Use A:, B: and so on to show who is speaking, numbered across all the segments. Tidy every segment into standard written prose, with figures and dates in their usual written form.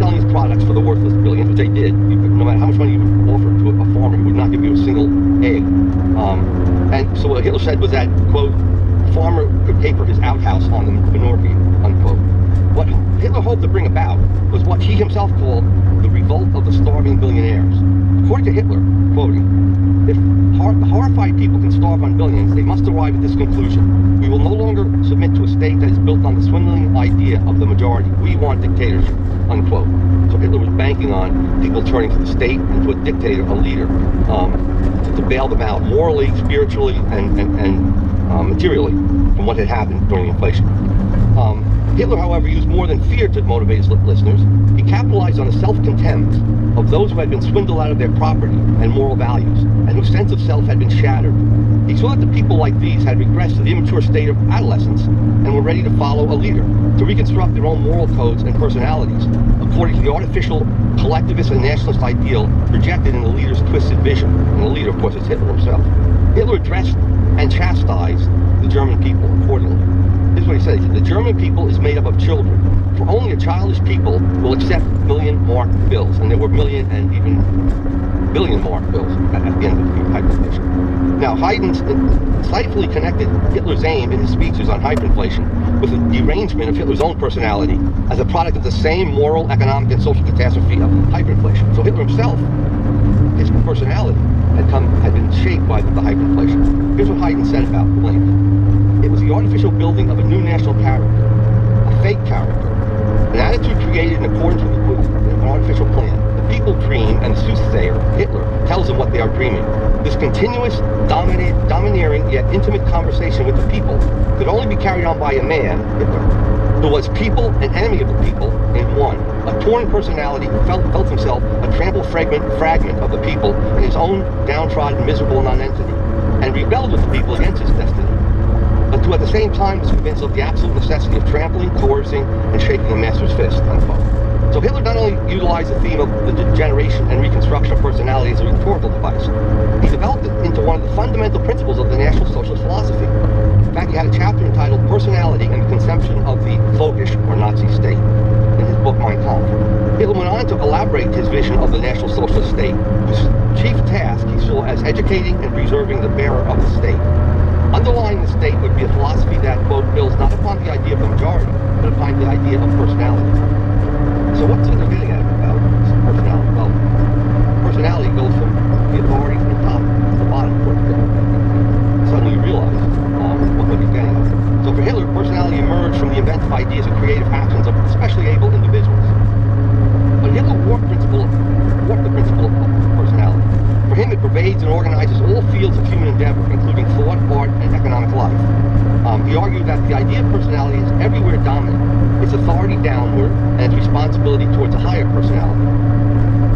A: selling his products for the worthless billions, which they did. No matter how much money you would offer to a farmer, he would not give you a single egg. And so what Hitler said was that, quote, the farmer could pay for his outhouse on the manure heap, unquote. What Hitler hoped to bring about was what he himself called the revolt of the starving billionaires. According to Hitler, quoting, if the horrified people can starve on billions, they must arrive at this conclusion. We will no longer submit to a state that is built on the swindling idea of the majority. We want dictatorship, unquote. So Hitler was banking on people turning to the state and to a dictator, a leader, to bail them out morally, spiritually, and materially from what had happened during the inflation. Hitler, however, used more than fear to motivate his listeners. He capitalized on the self-contempt of those who had been swindled out of their property and moral values, and whose sense of self had been shattered. He saw that the people like these had regressed to the immature state of adolescence and were ready to follow a leader, to reconstruct their own moral codes and personalities, according to the artificial collectivist and nationalist ideal projected in the leader's twisted vision. And the leader, of course, is Hitler himself. Hitler addressed and chastised the German people accordingly. This is what he said. He said, the German people is made up of children. For only a childish people will accept million-mark bills. And there were million and even billion-mark bills at the end of the hyperinflation. Now, Haydn insightfully connected Hitler's aim in his speeches on hyperinflation with the derangement of Hitler's own personality as a product of the same moral, economic, and social catastrophe of hyperinflation. So Hitler himself, his personality, had been shaped by the hyperinflation. Here's what Haydn said about the blame. It was the artificial building of a new national character, a fake character, an attitude created in accordance with an artificial plan. The people dream, and the soothsayer, Hitler, tells them what they are dreaming. This continuous, domineering, yet intimate conversation with the people could only be carried on by a man, Hitler, who was people and enemy of the people in one. A torn personality who felt himself a trampled fragment of the people in his own downtrodden, miserable nonentity, and rebelled with the people against his destiny. But who at the same time was convinced of the absolute necessity of trampling, coercing, and shaking a master's fist, unquote. So Hitler not only utilized the theme of the degeneration and reconstruction of personality as a rhetorical device, he developed it into one of the fundamental principles of the National Socialist philosophy. In fact, he had a chapter entitled Personality and the Conception of the Völkisch or Nazi State in his book Mein Kampf. Hitler went on to elaborate his vision of the National Socialist state, whose chief task he saw as educating and preserving the bearer of the state. Underlying the state would be a philosophy that, quote, builds not upon the idea of the majority, but upon the idea of personality. So what's Hitler getting at about personality? Well, personality goes from the authority from the top to the bottom. Suddenly you realize what he's getting at. So for Hitler, personality emerged from the inventive ideas and creative actions of especially able individuals. But Hitler warped the principle of personality. For him, it pervades and organizes all fields of human endeavor, including thought, art, and economic life. He argued that the idea of personality is everywhere dominant, its authority downward, and its responsibility towards a higher personality.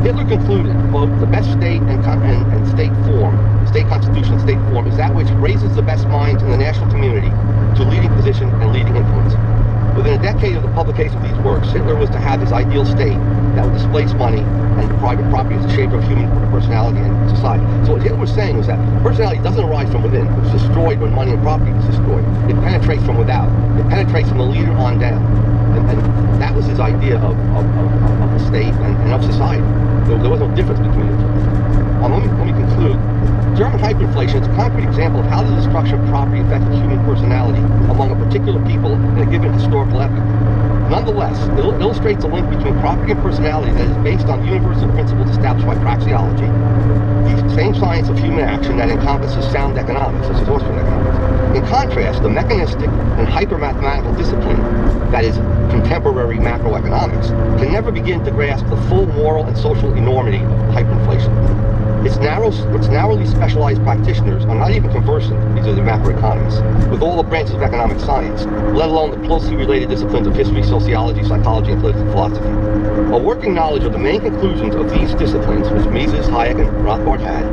A: Hitler concluded, quote, the best state and state form, state constitution and state form, is that which raises the best minds in the national community to leading position and leading influence. Within a decade of the publication of these works, Hitler was to have his ideal state that would displace money and private property as a shaper of human personality and society. So what Hitler was saying was that personality doesn't arise from within. It was destroyed when money and property was destroyed. It penetrates from without. It penetrates from the leader on down. And that was his idea of the state and of society. There was no difference between the two. Let me conclude. German hyperinflation is a concrete example of how the destruction of property affected human personality among a particular people in a given historical epoch. Nonetheless, it illustrates a link between property and personality that is based on universal principles established by praxeology, the same science of human action that encompasses sound economics, such as Austrian economics. In contrast, the mechanistic and hyper-mathematical discipline, that is, contemporary macroeconomics, can never begin to grasp the full moral and social enormity of hyperinflation. Its narrowly specialized practitioners are not even conversant, these are the macroeconomists, with all the branches of economic science, let alone the closely related disciplines of history, sociology, psychology, and political philosophy. A working knowledge of the main conclusions of these disciplines, which Mises, Hayek, and Rothbard had,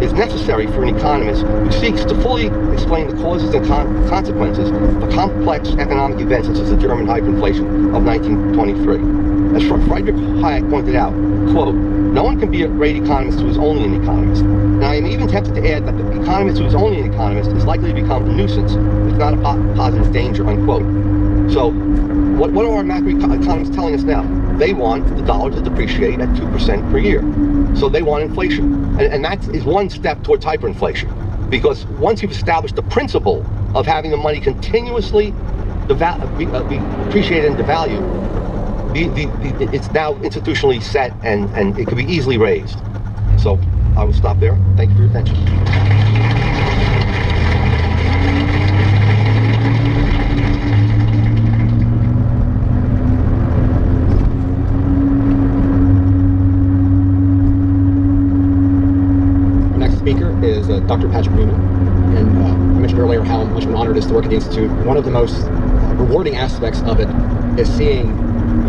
A: is necessary for an economist who seeks to fully explain the causes and consequences of complex economic events such as the German hyperinflation of 1923. As Friedrich Hayek pointed out, quote, no one can be a great economist who is only an economist. And I am even tempted to add that the economist who is only an economist is likely to become a nuisance, if not a positive danger, unquote. So, what are our macroeconomists telling us now? they want the dollar to depreciate at 2% per year. So they want inflation. And that is one step towards hyperinflation. Because once you've established the principle of having the money continuously be appreciated and devalued, it's now institutionally set and it can be easily raised. So I will stop there. Thank you for your attention.
B: Our next speaker is Dr. Patrick Newman. And I mentioned earlier how much of an honor it is to work at the Institute. One of the most rewarding aspects of it is seeing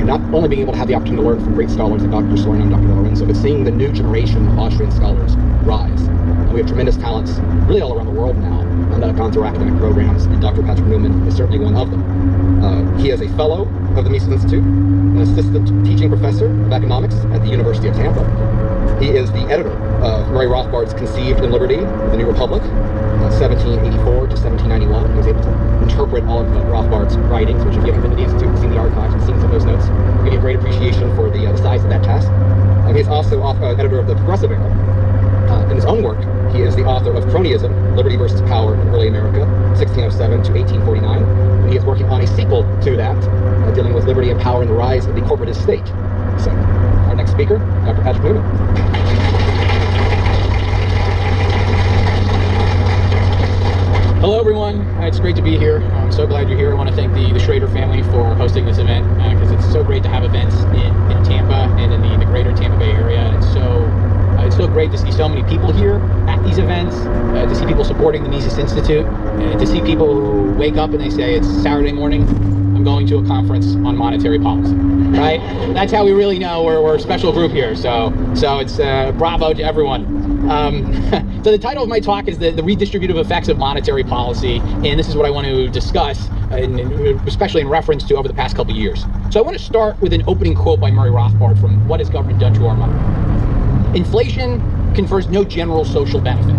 B: not only being able to have the opportunity to learn from great scholars like Dr. Sorno and Dr. Lorenzo, but seeing the new generation of Austrian scholars rise. We have tremendous talents really all around the world now that have gone through academic programs, and Dr. Patrick Newman is certainly one of them. He is a fellow of the Mises Institute, an assistant teaching professor of economics at the University of Tampa. He is the editor of Murray Rothbard's Conceived in Liberty, The New Republic, 1784 to 1791. He was able to interpret all of Rothbard's writings, which if you haven't been to the Institute and seen the archives and seen some of those notes, you'll get a great appreciation for the size of that task. He's also editor of the Progressive Era. In his own work, he is the author of Cronyism, Liberty versus Power in Early America, 1607 to 1849. And he is working on a sequel to that, dealing with liberty and power and the rise of the corporatist state. So, our next speaker, Dr. Patrick Newman.
C: Hello everyone, it's great to be here. I'm so glad you're here. I want to thank the Schrader family for hosting this event because it's so great to have events in Tampa and in the greater Tampa Bay area. And it's so great to see so many people here at these events, to see people supporting the Mises Institute, and to see people who wake up and they say, it's Saturday morning, I'm going to a conference on monetary policy, right? That's how we really know we're a special group here. So it's bravo to everyone. So the title of my talk is the redistributive effects of monetary policy, and this is what I want to discuss, especially in reference to over the past couple of years. So I want to start with an opening quote by Murray Rothbard from What Has Government Done to Our Money? Inflation confers no general social benefit.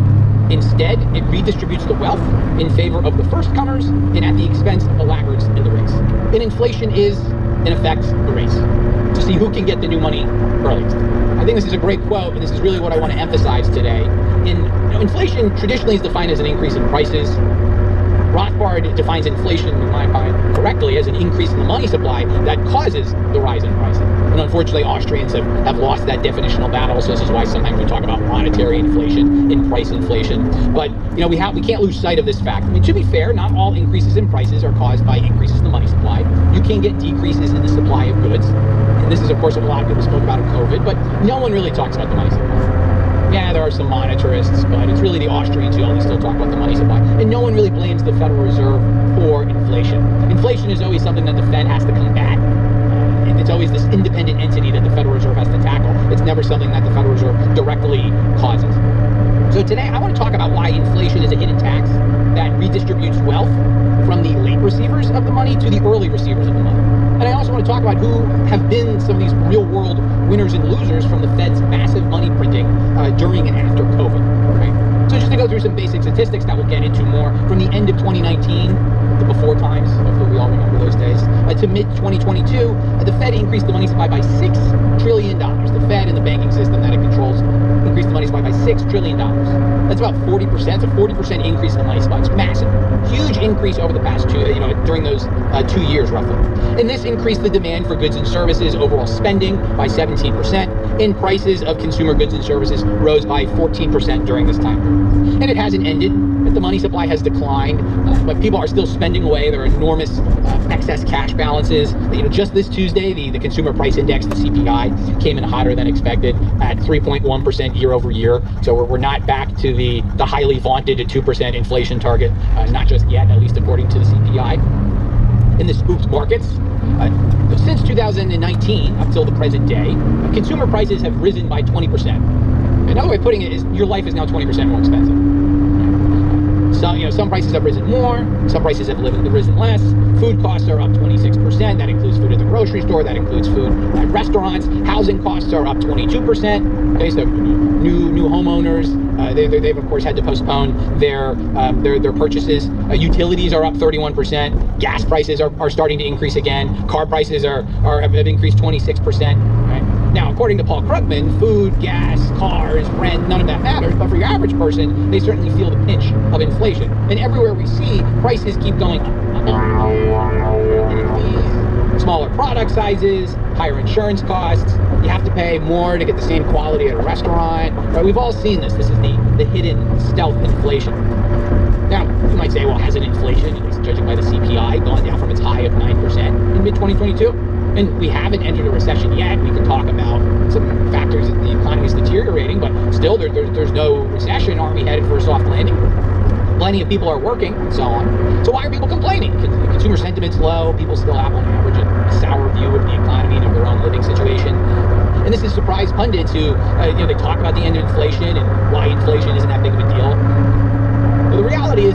C: Instead, it redistributes the wealth in favor of the first comers and at the expense of the laggards in the race. And inflation is, in effect, the race to see who can get the new money earliest. I think this is a great quote, and this is really what I want to emphasize today. Inflation traditionally is defined as an increase in prices. Rothbard defines inflation, in my mind, correctly as an increase in the money supply that causes the rise in prices. And unfortunately, Austrians have lost that definitional battle, so this is why sometimes we talk about monetary inflation and price inflation. But we can't lose sight of this fact. I mean, to be fair, not all increases in prices are caused by increases in the money supply. You can get decreases in the supply of goods. And this is, of course, what a lot of people spoke about in COVID, but no one really talks about the money supply. Yeah, there are some monetarists, but it's really the Austrians who only still talk about the money supply. And no one really blames the Federal Reserve for inflation. Inflation is always something that the Fed has to combat. It's always this independent entity that the Federal Reserve has to tackle. It's never something that the Federal Reserve directly causes. So today, I want to talk about why inflation is a hidden tax that redistributes wealth from the late receivers of the money to the early receivers of the money. And I also want to talk about who have been some of these real-world winners and losers from the Fed's massive money printing during and after COVID. Right? So just to go through some basic statistics that we'll get into more, from the end of 2019, the before times, hopefully we all remember those days, to mid-2022, the Fed increased the money supply by $6 trillion. The Fed and the banking system that it controls increased the money supply by $6 trillion. That's about 40%. It's a 40% increase in the money supply. It's massive. Huge increase over the past during those 2 years roughly. And this increased the demand for goods and services, overall spending by 17%, and prices of consumer goods and services rose by 14% during this time period. And it hasn't ended. The money supply has declined, but people are still spending away. There are enormous excess cash balances. Just this Tuesday, the consumer price index, the CPI, came in hotter than expected at 3.1% year over year. So we're not back to the highly vaunted 2% inflation target, not just yet, at least according to the CPI. In the spooked markets, since 2019 up till the present day, consumer prices have risen by 20%. Another way of putting it is your life is now 20% more expensive. Some prices have risen more, some prices have risen less. Food costs are up 26%. That includes food at the grocery store. That includes food at restaurants. Housing costs are up 22%. Okay, so new homeowners, they've of course had to postpone their purchases. Utilities are up 31%. Gas prices are starting to increase again. Car prices have increased 26%. Right? Now, according to Paul Krugman, food, gas, cars, rent, none of that matters. But for your average person, they certainly feel the pinch of inflation. And everywhere we see, prices keep going up. Fees, smaller product sizes, higher insurance costs. You have to pay more to get the same quality at a restaurant. Right? We've all seen this. This is the hidden stealth inflation. Now, you might say, well, hasn't inflation, at least judging by the CPI, gone down from its high of 9% in mid-2022? And we haven't entered a recession yet. We can talk about some factors that the economy is deteriorating, but still there's no recession. Are we headed for a soft landing? Plenty of people are working and so on. So why are people complaining? Consumer sentiment's low. People still have on average a sour view of the economy and of their own living situation. And this has surprised pundits who, they talk about the end of inflation and why inflation isn't that big of a deal. But the reality is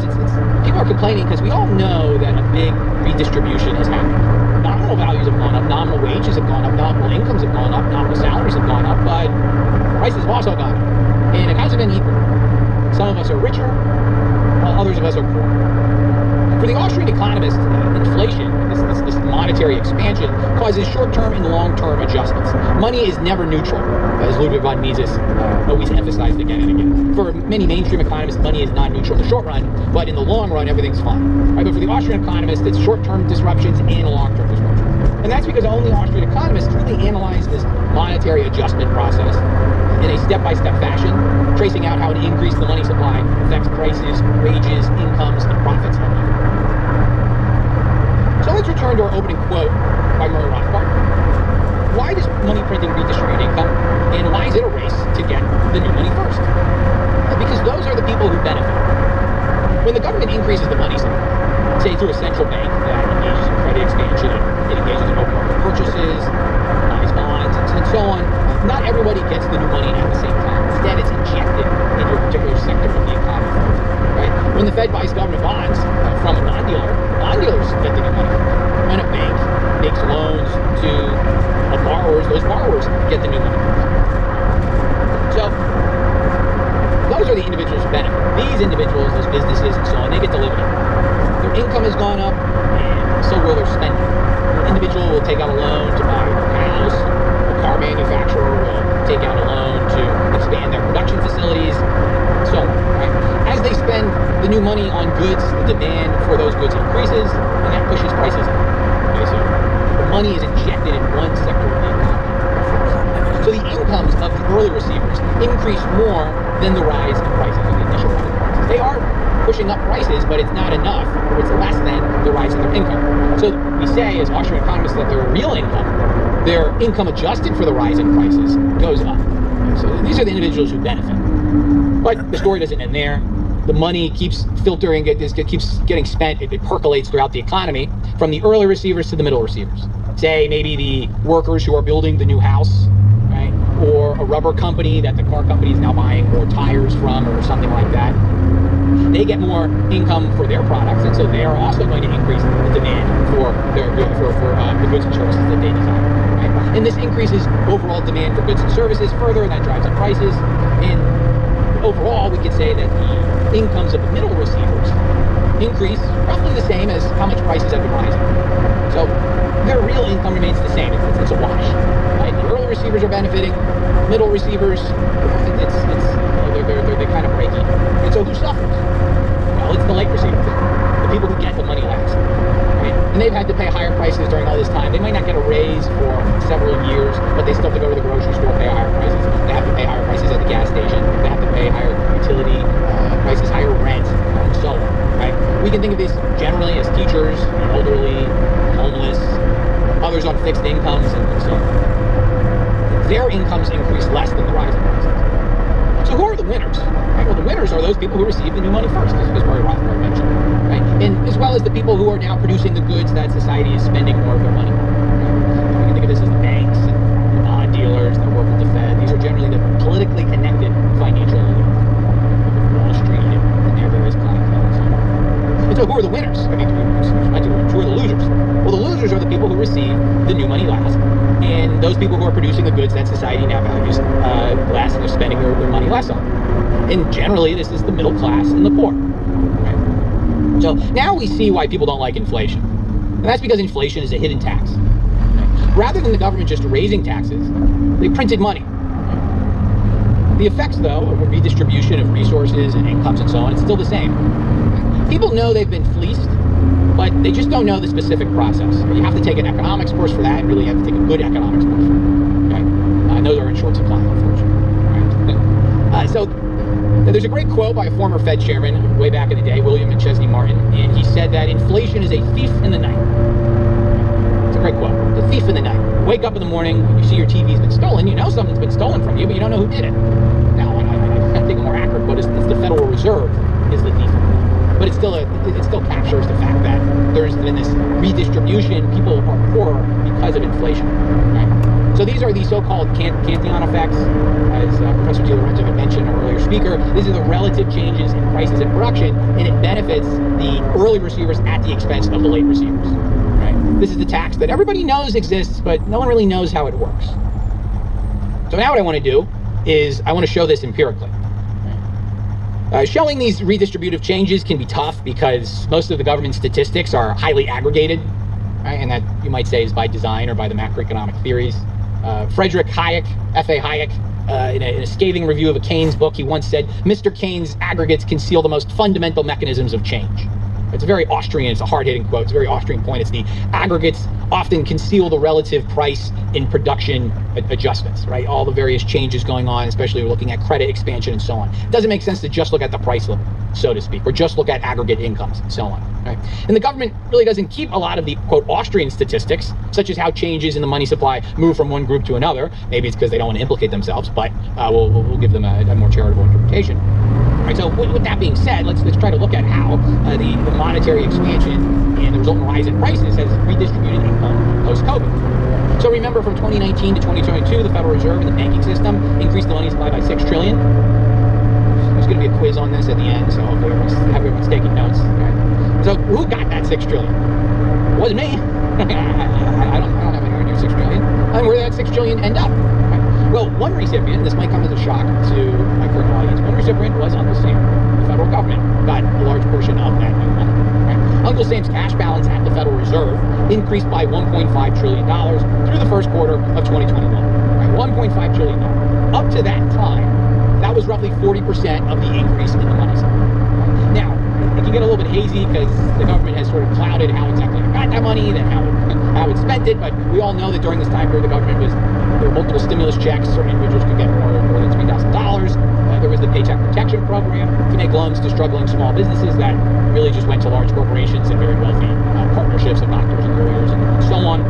C: people are complaining because we all know that a big redistribution has happened. Nominal values have gone up, nominal wages have gone up, nominal incomes have gone up, nominal salaries have gone up, but prices have also gone up. And it hasn't been equal. Some of us are richer, while others of us are poor. For the Austrian economist, inflation, this monetary expansion, causes short-term and long-term adjustments. Money is never neutral, as Ludwig von Mises always emphasized again and again. For many mainstream economists, money is not neutral in the short run, but in the long run, everything's fine. Right? But for the Austrian economist, it's short-term disruptions and long-term disruptions. And that's because only Austrian economists really analyze this monetary adjustment process in a step-by-step fashion, tracing out how an increase in the money supply affects prices, wages, incomes, and profits. So let's return to our opening quote by Murray Rothbard. Why does money printing redistribute income? And why is it a race to get the new money first? Because those are the people who benefit. When the government increases the money supply, say through a central bank that engages in credit expansion, it engages in open market purchases, buys bonds, and so on, not everybody gets the new money at the same time. Instead, it's injected into a particular sector of the economy. Right? When the Fed buys government bonds from a bond dealers get the new money. When a bank makes loans to borrowers, those borrowers get the new money. So those are the individuals who benefit. These individuals, those businesses, and so on, they get the dividend. Their income has gone up, and so will their spending. An individual will take out a loan to buy a house. A car manufacturer will take out a loan to expand their production facilities, and so on. Right? As they spend the new money on goods, the demand for those goods increases, and that pushes prices up. Okay, so the money is injected in one sector of the economy. So the incomes of the early receivers increase more than the rise in prices, of the initial rise in prices. They are pushing up prices, but it's not enough, or it's less than the rise in their income. So we say, as Austrian economists, that their real income, their income adjusted for the rise in prices, goes up. So these are the individuals who benefit. But the story doesn't end there. The money keeps filtering, keeps getting spent, it percolates throughout the economy, from the early receivers to the middle receivers. Say maybe the workers who are building the new house, right? Or a rubber company that the car company is now buying more tires from, or something like that. They get more income for their products, and so they are also going to increase the demand for the goods and services that they desire. Right? And this increases overall demand for goods and services further, and that drives up prices. And overall, we could say that the incomes of the middle receivers increase roughly the same as how much prices have been rising. So their real income remains the same. It's a wash. Right? The early receivers are benefiting. Middle receivers, they kind of break even. And so who suffers? Well, it's the late receivers, the people who get the money last. Right? And they've had to pay higher prices during all this time. They might not get a raise for several years, but they still have to go to the grocery store, pay higher prices. They have to pay higher prices at the gas station. They have to pay higher utility prices, higher rent, and so on. Right? We can think of these generally as teachers, elderly, homeless, others on fixed incomes, and so on. Their incomes increase less than the rise in prices. So who are the winners? Right? Well, the winners are those people who receive the new money first, as Murray Rothbard mentioned. Right? And as well as the people who are now producing the goods that society is spending more of their money on. Right? We can think of this as the banks and the bond dealers that work with the Fed. These are generally the politically connected financial elite. Wall Street and their various clienteles. society now values less, and they're spending their money less on. And generally, this is the middle class and the poor. Right? So now we see why people don't like inflation. And that's because inflation is a hidden tax. Rather than the government just raising taxes, they printed money. The effects, though, of a redistribution of resources and incomes and so on, it's still the same. People know they've been fleeced, but they just don't know the specific process. You have to take an economics course for that, and really you have to take a good economics course for it. Okay? And those are in short supply, unfortunately. Right? So there's a great quote by a former Fed chairman way back in the day, William McChesney Martin, and he said that inflation is a thief in the night. It's a great quote. The thief in the night. Wake up in the morning, you see your TV's been stolen, you know something's been stolen from you, but you don't know who did it. Now, I think a more accurate quote is it's the Federal Reserve is the thief in the night. But it still captures the fact that there's been this redistribution. People are poorer because of inflation. Right? So these are the so-called Cantillon effects, as Professor DiLorenzo had mentioned, our earlier speaker. These are the relative changes in prices and production, and it benefits the early receivers at the expense of the late receivers. Right? This is the tax that everybody knows exists, but no one really knows how it works. So now what I want to do is I want to show this empirically. Showing these redistributive changes can be tough because most of the government statistics are highly aggregated, right? And that you might say is by design or by the macroeconomic theories. Friedrich Hayek, F.A. Hayek, in a scathing review of a Keynes book, he once said, Mr. Keynes' aggregates conceal the most fundamental mechanisms of change. It's a very Austrian, it's a hard-hitting quote, it's a very Austrian point. It's the aggregates often conceal the relative price in production adjustments, right? All the various changes going on, especially looking at credit expansion and so on. It doesn't make sense to just look at the price level, so to speak, or just look at aggregate incomes and so on, right? And the government really doesn't keep a lot of the, quote, Austrian statistics, such as how changes in the money supply move from one group to another. Maybe it's because they don't want to implicate themselves, but we'll give them a more charitable interpretation. Right, so with that being said, let's try to look at how the monetary expansion and the resultant rise in prices has redistributed income post-COVID. So remember, from 2019 to 2022, the Federal Reserve and the banking system increased the money supply by $6 trillion. There's going to be a quiz on this at the end, so hopefully everyone's taking notes. Right? So who got that $6 trillion? It wasn't me. I don't have anywhere near $6 trillion. And where did that $6 trillion end up? Right? Well, one recipient, this might come as a shock to my current audience, one recipient was Uncle Sam. The federal government got a large portion of that new money. Right? Uncle Sam's cash balance at the Federal Reserve increased by $1.5 trillion through the first quarter of 2021. Right? $1.5 trillion. Up to that time, that was roughly 40% of the increase in the money supply. Now, it can get a little bit hazy because the government has sort of clouded how exactly it got that money, then how it spent it, but we all know that during this time period, the government there were multiple stimulus checks. Certain individuals could get more than $3,000. There was the Paycheck Protection Program to make loans to struggling small businesses that really just went to large corporations and very wealthy partnerships of doctors and lawyers and so on,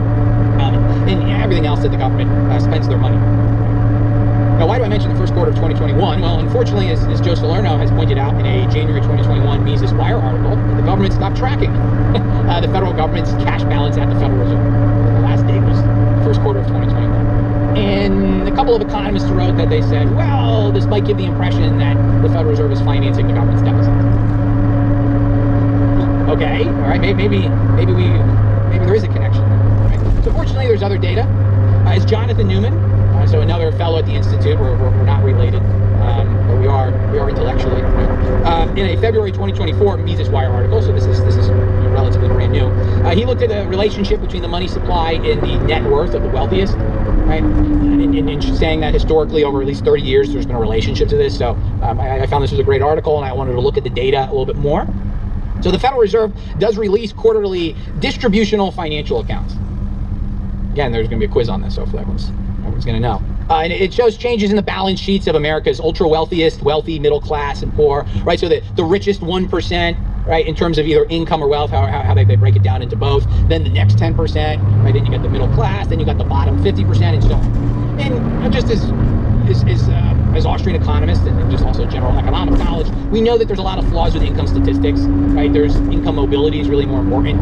C: and everything else that the government spends their money on. Now, why do I mention the first quarter of 2021? Well, unfortunately, as Joe Salerno has pointed out in a January 2021 Mises Wire article, the government stopped tracking the federal government's cash balance at the Federal Reserve. The last date was the first quarter of 2021. And a couple of economists wrote that they said, well, this might give the impression that the Federal Reserve is financing the government's deficit. Okay, all right, maybe there is a connection there. Right? So fortunately, there's other data. As Jonathan Newman, so another fellow at the Institute, we're not related, but we are intellectually. In a February 2024 Mises Wire article, so this is relatively brand new, he looked at the relationship between the money supply and the net worth of the wealthiest, right? And saying that historically, over at least 30 years, there's been a relationship to this. So I found this was a great article, and I wanted to look at the data a little bit more. So the Federal Reserve does release quarterly distributional financial accounts. Again, there's going to be a quiz on this, so hopefully everyone's going to know. And it shows changes in the balance sheets of America's ultra wealthiest, wealthy, middle class, and poor, right? So the richest 1%, right, in terms of either income or wealth, how they break it down into both. Then the next 10%, right? Then you got the middle class, then you got the bottom 50%, and so on. And just as Austrian economists and just also general economic knowledge, we know that there's a lot of flaws with income statistics, right? There's income mobility is really more important.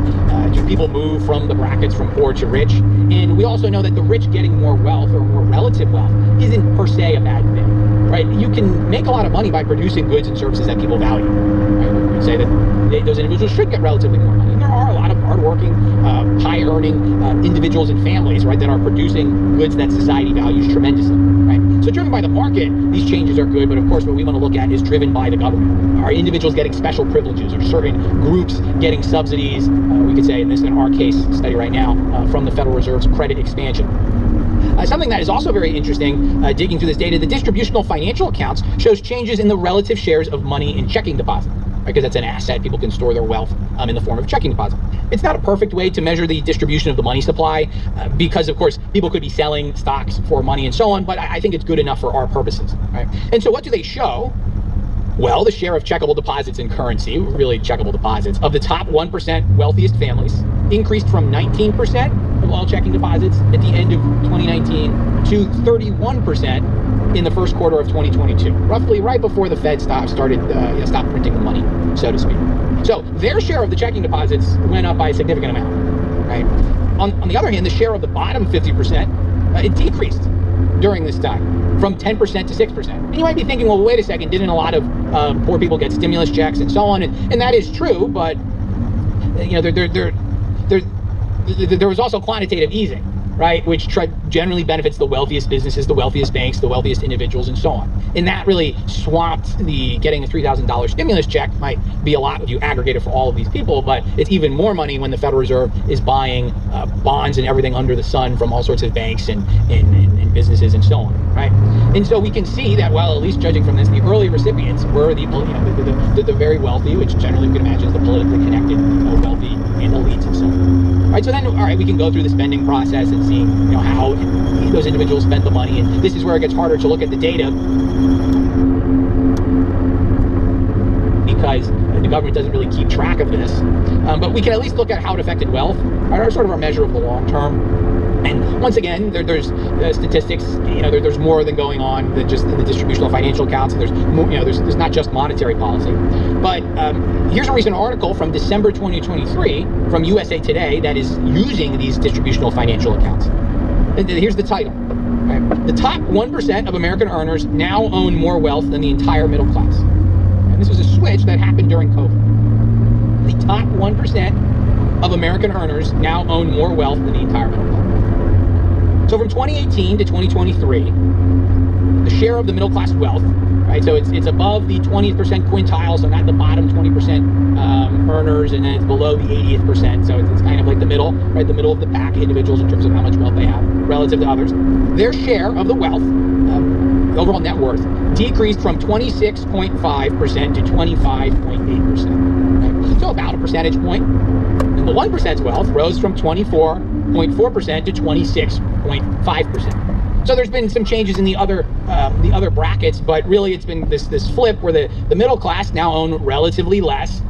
C: People move from the brackets from poor to rich. And we also know that the rich getting more wealth or more relative wealth isn't per se a bad thing. right? You can make a lot of money by producing goods and services that people value. Right? We would say that those individuals should get relatively more money. And there are a lot of hardworking, high-earning individuals and families, right, that are producing goods that society values tremendously, right? So driven by the market, these changes are good, but of course what we want to look at is driven by the government. Are individuals getting special privileges? Are certain groups getting subsidies? We could say, in our case study right now, from the Federal Reserve's credit expansion. Something that is also very interesting, digging through this data, the distributional financial accounts shows changes in the relative shares of money in checking deposit, because that's an asset. People can store their wealth in the form of checking deposit. It's not a perfect way to measure the distribution of the money supply because, of course, people could be selling stocks for money and so on, but I think it's good enough for our purposes, right? And so what do they show? Well, the share of checkable deposits in currency, really checkable deposits, of the top 1% wealthiest families increased from 19% of all checking deposits at the end of 2019 to 31% in the first quarter of 2022, roughly right before the Fed stopped printing the money, so to speak. So their share of the checking deposits went up by a significant amount, right? On the other hand, the share of the bottom 50%, it decreased during this time from 10% to 6%. And you might be thinking, well, wait a second, didn't a lot of poor people get stimulus checks and so on? And that is true, but you know, there was also quantitative easing, right, which generally benefits the wealthiest businesses, the wealthiest banks, the wealthiest individuals, and so on. And that really swamped getting a $3,000 stimulus check. Might be a lot if you aggregate it for all of these people, but it's even more money when the Federal Reserve is buying bonds and everything under the sun from all sorts of banks and businesses and so on, right? And so we can see that, well, at least judging from this, the early recipients were the very wealthy, which generally we can imagine is the politically connected, wealthy and elites and so on. Right, so then, all right, we can go through the spending process and seeing, how those individuals spend the money, and this is where it gets harder to look at the data because the government doesn't really keep track of this. But we can at least look at how it affected wealth, or sort of our measure of the long term. And once again, there's statistics. There's more than going on than just in the distributional financial accounts. And there's more, there's not just monetary policy. But here's a recent article from December 2023 from USA Today that is using these distributional financial accounts. And here's the title. Right? The top 1% of American earners now own more wealth than the entire middle class. And this was a switch that happened during COVID. The top 1% of American earners now own more wealth than the entire middle class. So from 2018 to 2023, the share of the middle class wealth, right? So it's above the 20th percent quintile, so not the bottom 20% earners, and then it's below the 80th percent. So it's kind of like the middle, right? The middle of the pack individuals in terms of how much wealth they have relative to others. Their share of the wealth, overall net worth, decreased from 26.5% to 25.8%. Right? So about a percentage point. And the 1%'s wealth rose from 24.4% to 26.5%. So there's been some changes in the other brackets, but really it's been this flip where the middle class now own relatively less.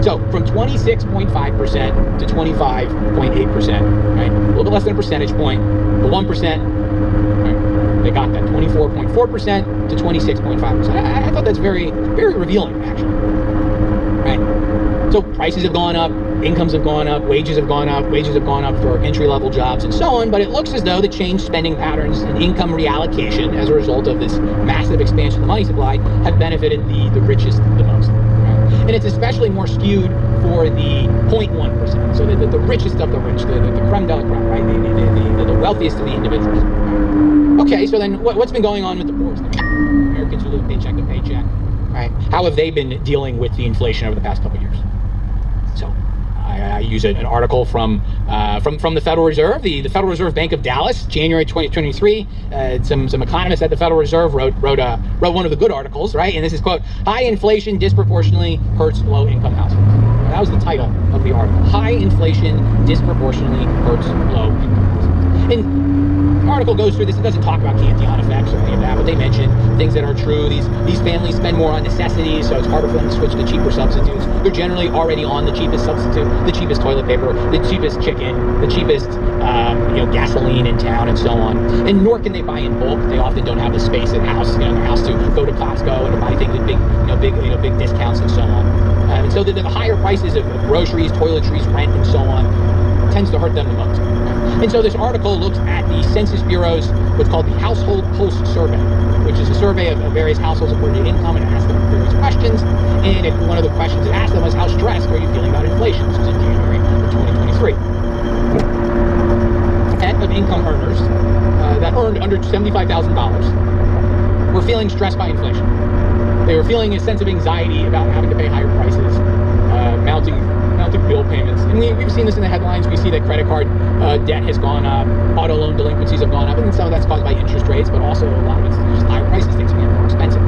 C: So from 26.5% to 25.8%, right? A little bit less than a percentage point. The 1%, right? They got that 24.4% to 26.5%. I thought that's very, very revealing, actually. Right? So prices have gone up, incomes have gone up, wages have gone up for entry-level jobs and so on, but it looks as though the changed spending patterns and income reallocation as a result of this massive expansion of the money supply have benefited the richest the most. And it's especially more skewed for the 0.1%, so the richest of the rich, the creme de la creme, right? The wealthiest of the individuals. Okay, so then what's been going on with the poorest? Americans who live paycheck to paycheck, right? right? How have they been dealing with the inflation over the past couple of years? So I use an article from the Federal Reserve, the Federal Reserve Bank of Dallas, January 2023. Some economists at the Federal Reserve wrote one of the good articles, right? And this is, quote, "High inflation disproportionately hurts low-income households." That was the title of the article. High inflation disproportionately hurts low-income households. And the article goes through this. It doesn't talk about Cantillon effects or any of that, but they mention things that are true. These families spend more on necessities, so it's harder for them to switch to cheaper substitutes. They're generally already on the cheapest substitute, the cheapest toilet paper, the cheapest chicken, the cheapest gasoline in town, and so on. And nor can they buy in bulk. They often don't have the space in house, in their house to go to Costco and to buy things at big discounts and so on. And so the higher prices of groceries, toiletries, rent, and so on tends to hurt them the most. And so this article looks at the Census Bureau's what's called the Household Pulse Survey, which is a survey of various households of reported income, and it asks them various questions. And one of the questions it asked them was, how stressed are you feeling about inflation? This was in January of 2023. And of income earners that earned under $75,000 were feeling stressed by inflation. They were feeling a sense of anxiety about having to pay higher prices, mounting bill payments. And we've seen this in the headlines. We see that credit card debt has gone up, auto loan delinquencies have gone up, and some of that's caused by interest rates, but also a lot of it's just higher prices, things are getting more expensive.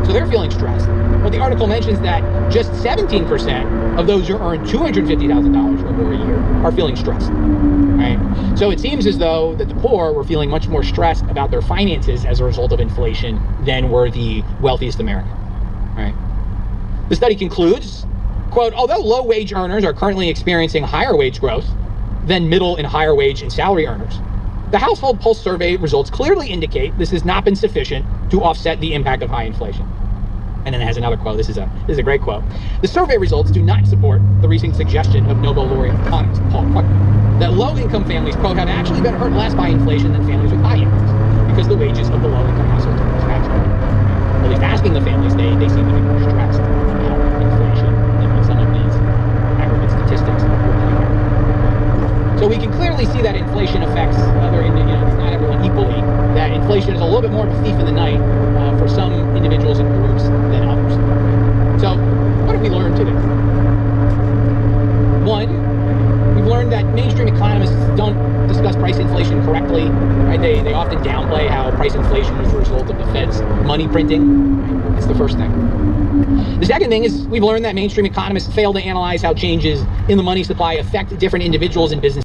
C: So they're feeling stressed. But the article mentions that just 17% of those who earn $250,000 or more a year are feeling stressed. Right? So it seems as though that the poor were feeling much more stressed about their finances as a result of inflation than were the wealthiest Americans. Right? The study concludes, quote, although low-wage earners are currently experiencing higher wage growth than middle and higher wage and salary earners, the Household Pulse Survey results clearly indicate this has not been sufficient to offset the impact of high inflation. And then it has another quote. This is a great quote. The survey results do not support the recent suggestion of Nobel laureate economist Paul Krugman that low-income families, quote, have actually been hurt less by inflation than families with high incomes because the wages of the low-income households are more stagnant. At least asking the families, they seem to be more stressed about inflation than what some of these aggregate statistics are pointing out. So we can clearly see that inflation affects not everyone equally. That inflation is a little bit more of a thief in the night for some individuals and groups than others. So what have we learned today? One, we've learned that mainstream economists don't discuss price inflation correctly. Right? They often downplay how price inflation is the result of the Fed's money printing. Right? That's the first thing. The second thing is we've learned that mainstream economists fail to analyze how changes in the money supply affect different individuals and businesses.